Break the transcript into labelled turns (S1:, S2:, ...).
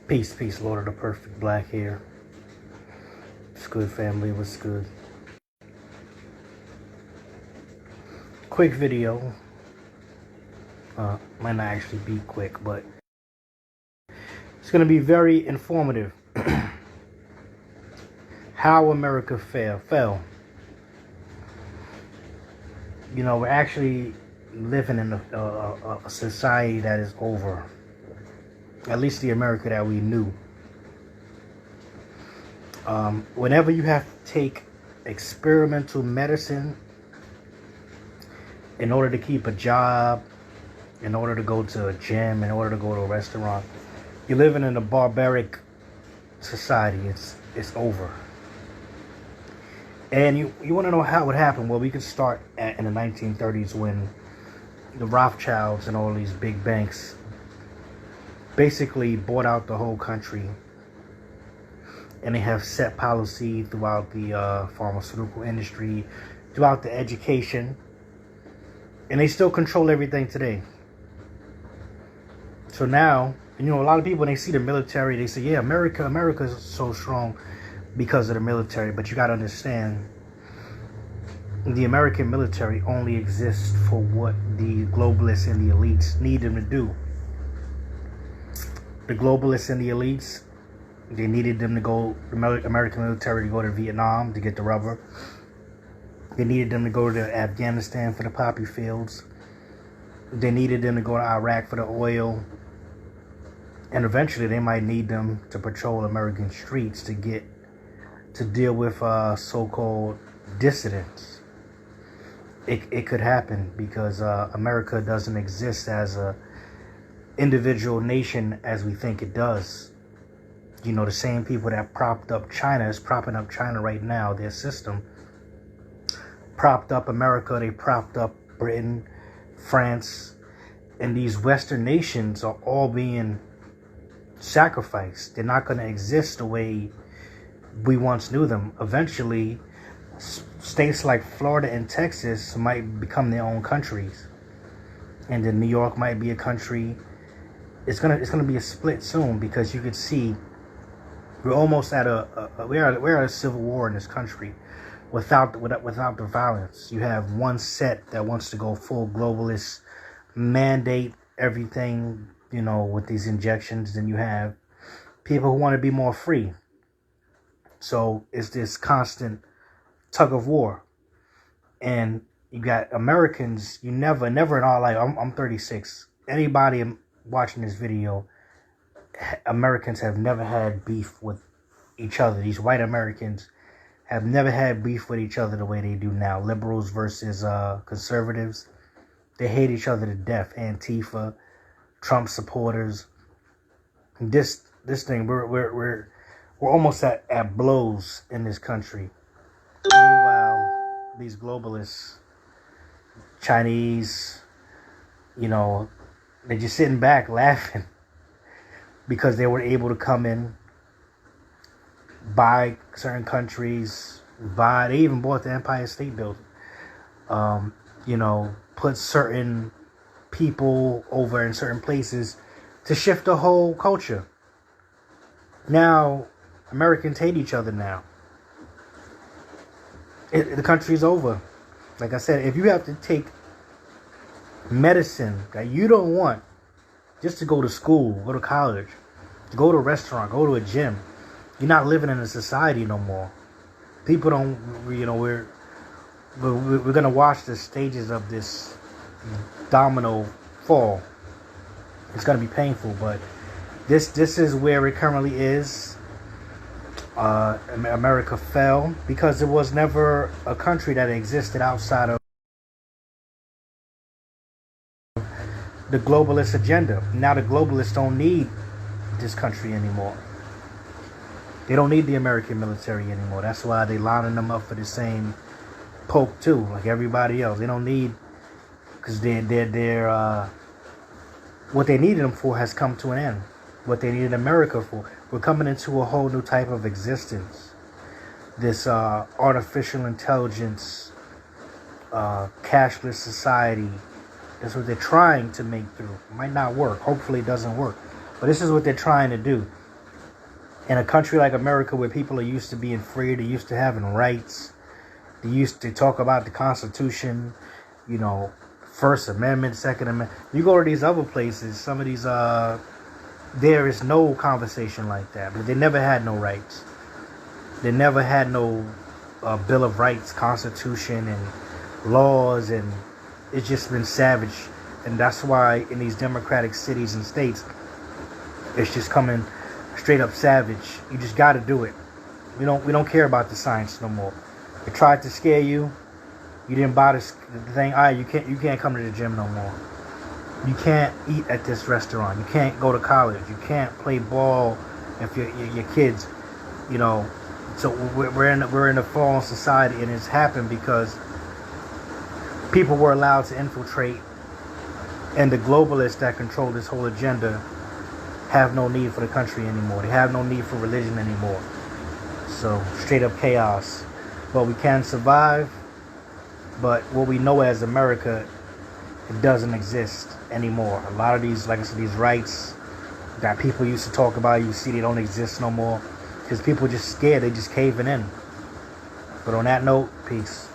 S1: Peace, peace, Lord of the Perfect Black here. What's good, family? What's good? Quick video. Might not actually be quick, but it's going to be very informative. How America fell. You know, we're actually living in a society that is over. At least the America that we knew. Whenever you have to take experimental medicine in order to keep a job, in order to go to a gym, in order to go to a restaurant, you're living in a barbaric society. It's over. And you want to know how it happened? Well, we could start in the 1930s when the Rothschilds and all these big banks basically bought out the whole country. And they have set policy throughout the pharmaceutical industry, throughout the education. And they still control everything today. So now, you know, a lot of people, when they see the military, they say, yeah, America is so strong because of the military. But you got to understand, the American military only exists for what the globalists and the elites need them to do. The globalists and the elites, they needed them to go, the American military to go to Vietnam to get the rubber. They needed them to go to Afghanistan for the poppy fields. They needed them to go to Iraq for the oil. And eventually they might need them to patrol American streets to deal with so-called dissidents. It could happen because America doesn't exist as a individual nation as we think it does. You know, the same people that propped up China is propping up China right now. Their system propped up America. They propped up Britain, France, and these Western nations are all being sacrificed. They're not going to exist the way we once knew them. Eventually, states like Florida and Texas might become their own countries, and then New York might be a country. It's gonna be a split soon because you could see we're almost at we're at a civil war in this country without the violence. You have one set that wants to go full globalist, mandate everything, you know, with these injections. Then you have people who want to be more free. So it's this constant tug of war. And you got Americans, you never in our life, I'm 36. Anybody watching this video, Americans have never had beef with each other. These white Americans have never had beef with each other the way they do now. Liberals versus conservatives. They hate each other to death. Antifa, Trump supporters. This thing, we're almost at blows in this country. Meanwhile, these globalists, Chinese, you know, they're just sitting back laughing because they were able to come in, buy certain countries, they even bought the Empire State Building. You know, put certain people over in certain places to shift the whole culture. Now, Americans hate each other now. The country's over. Like I said, if you have to take medicine that you don't want just to go to school, go to college, go to a restaurant, go to a gym, you're not living in a society no more. People don't, you know, we're going to watch the stages of this domino fall. It's going to be painful, but this is where it currently is. America fell because it was never a country that existed outside of the globalist agenda. Now the globalists don't need this country anymore. They don't need the American military anymore. That's why they lining them up for the same poke too, like everybody else. They don't need, because they're what they needed them for has come to an end. What they needed America for. We're coming into a whole new type of existence. This artificial intelligence, cashless society. That's what they're trying to make through. It might not work. Hopefully it doesn't work. But this is what they're trying to do. In a country like America where people are used to being free, they're used to having rights, they used to talk about the Constitution, you know, First Amendment, Second Amendment. You go to these other places, some of these, there is no conversation like that. But they never had no rights. They never had no Bill of Rights, Constitution, and laws, and it's just been savage. And that's why in these democratic cities and states, it's just coming straight up savage. You just got to do it. We don't care about the science no more. They tried to scare you. You didn't buy the thing. All right, you can't come to the gym no more. You can't eat at this restaurant. You can't go to college. You can't play ball if your kids, you know. So we're in a fallen society, and it's happened because people were allowed to infiltrate, and the globalists that control this whole agenda have no need for the country anymore. They have no need for religion anymore. So straight up chaos. But we can survive. But what we know as America, it doesn't exist anymore. A lot of these, like I said, these rights that people used to talk about, you see they don't exist no more. Because people are just scared. They just caving in. But on that note, peace.